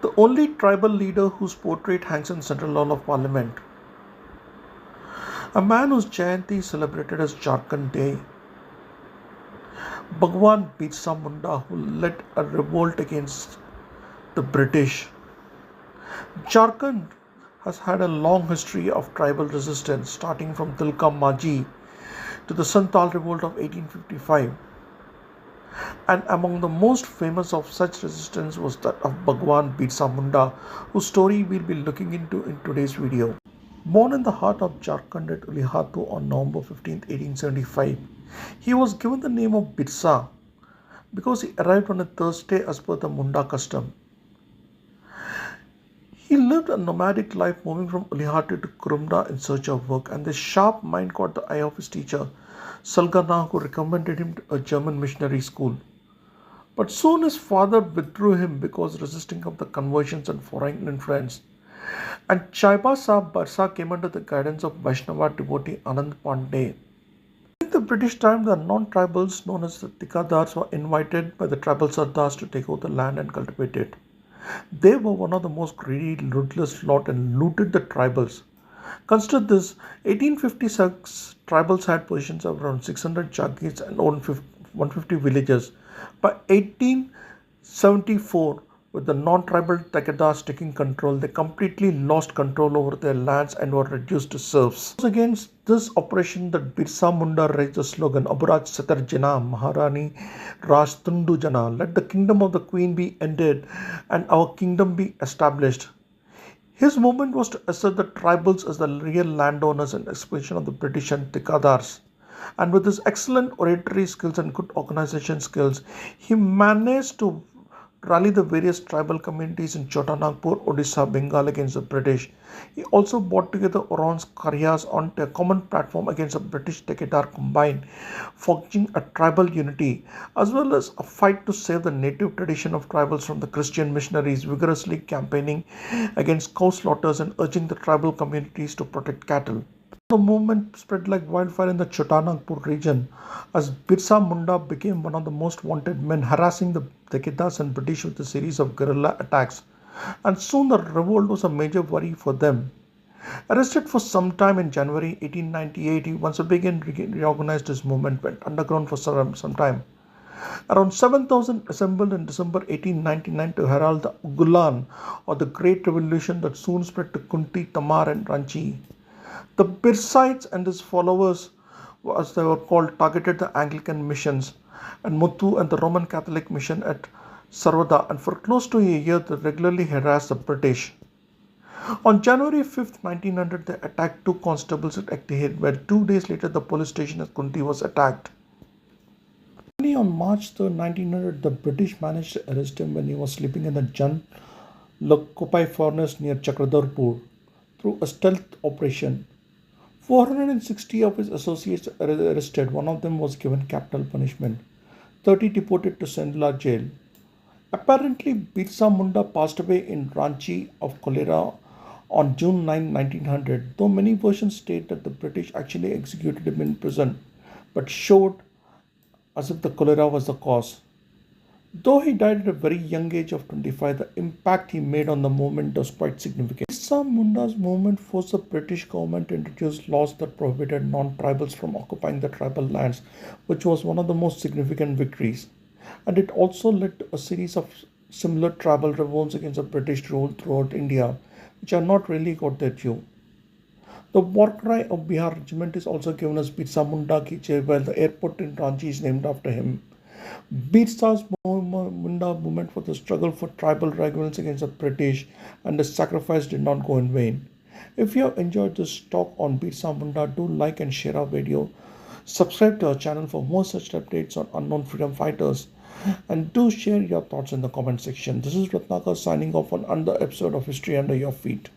the only tribal leader whose portrait hangs in Central Hall of Parliament, a man whose Jayanti is celebrated as Jharkhand Day, Bhagvan Birsa Munda, who led a revolt against the British. Jharkhand has had a long history of tribal resistance, starting from Tilka Maji to the Santal revolt of 1855. And among the most famous of such resistance was that of Bhagwan Birsa Munda, whose story we'll be looking into in today's video. Born in the heart of Jharkhand at Ulihatu on November 15, 1875, he was given the name of Birsa because he arrived on a Thursday as per the Munda custom. He lived a nomadic life, moving from Ulihatu to Kurumda in search of work, and this sharp mind caught the eye of his teacher, Salgana, who recommended him to a German missionary school. But soon his father withdrew him because resisting of the conversions and foreign influence. And Chaiba Sahib Barsa came under the guidance of Vaishnava devotee Anand Pandey. In the British time, the non-tribals known as the Tikadars were invited by the tribal sardars to take over the land and cultivate it. They were one of the most greedy, ruthless lot and looted the tribals. Consider this: 1856 tribals had possessions of around 600 jagirs and owned 150 villages. By 1874, with the non-tribal Takadars taking control, they completely lost control over their lands and were reduced to serfs. It was against this oppression that Birsa Munda raised the slogan Aburaj Satar Jana Maharani Raj Tundu Jana, let the kingdom of the queen be ended and our kingdom be established. His movement was to assert the tribals as the real landowners and exploitation of the British and Tikadars. And with his excellent oratory skills and good organization skills, he managed to rally the various tribal communities in Chota Nagpur, Odisha, Bengal against the British. He also brought together Orons, Karyas onto a common platform against the British Takadar combined, forging a tribal unity, as well as a fight to save the native tradition of tribals from the Christian missionaries, vigorously campaigning against cow slaughters and urging the tribal communities to protect cattle. The movement spread like wildfire in the Chota Nagpur region as Birsa Munda became one of the most wanted men, harassing the Takadars and British with a series of guerrilla attacks. And soon the revolt was a major worry for them. Arrested for some time in January 1898, he once again reorganized his movement, went underground for some time. Around 7,000 assembled in December 1899 to herald the Ulgulan, or the Great Revolution that soon spread to Kunti, Tamar and Ranchi. The Birsaites and his followers, as they were called, targeted the Anglican missions and Muthu and the Roman Catholic mission at Sarvada, and for close to a year they regularly harassed the British. On January 5, 1900, they attacked two constables at Ektihid, where 2 days later the police station at Kunti was attacked. Only on March 3, 1900, the British managed to arrest him when he was sleeping in the Jan Lokopai furnace near Chakradarpur through a stealth operation. 460 of his associates were arrested. One of them was given capital punishment. 30 deported to Sandla jail. Apparently, Birsa Munda passed away in Ranchi of cholera on June 9, 1900, though many versions state that the British actually executed him in prison, but showed as if the cholera was the cause. Though he died at a very young age of 25, the impact he made on the movement was quite significant. Birsa Munda's movement forced the British government to introduce laws that prohibited non-tribals from occupying the tribal lands, which was one of the most significant victories. And it also led to a series of similar tribal revolts against the British rule throughout India, which are not really got their due. The war cry of Bihar Regiment is also given as Birsa Munda Ki Jai, while the airport in Ranchi is named after him. Birsa's Munda movement was the struggle for tribal rebellions against the British, and his sacrifice did not go in vain. If you have enjoyed this talk on Birsa Munda, do like and share our video. Subscribe to our channel for more such updates on unknown freedom fighters, and do share your thoughts in the comment section. This is Ratnakar signing off on another episode of History Under Your Feet.